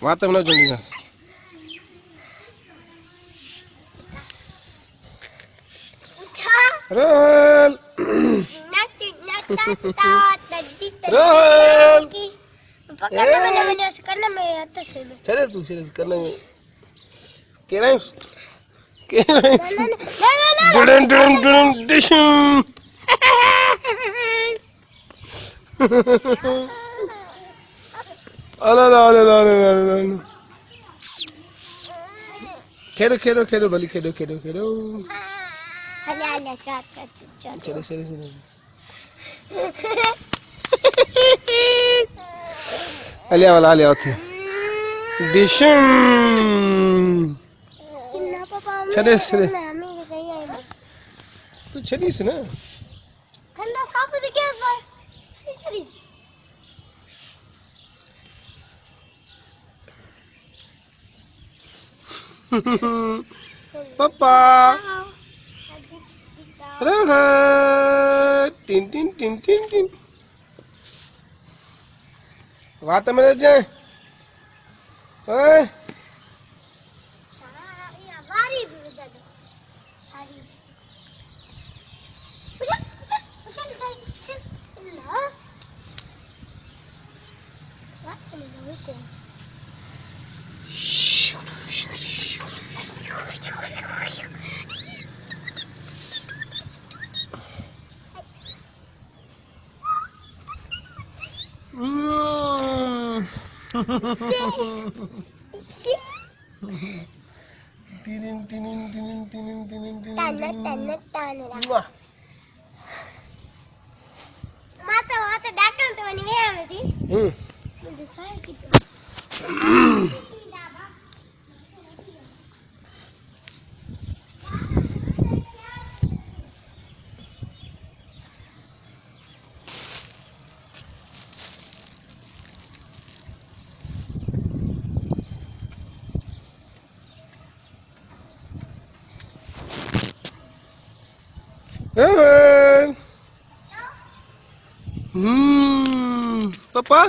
वाता में जुड़ना रोल रोल चले तू चले करना केराइस डन डन डन डिशम अला ला ला ला ला ला खेलो खेलो खेलो भली खेलो खेलो खेलो चले चले चले चले अलिया वाला अलिया होती डिशम चले चले तू चली से ना ठंडा साफ दिखे भाई चली पापा रहा tin tin tin tin tin वाता में जाए ओए बारी भी बजा दो सारी चल ला वाता में वैसे टिनिन टिनिन टिनिन टिनिन टिनिन तान माता वाता डॉक्टर तो बनी वे आवे थी मुझे सारे की पापा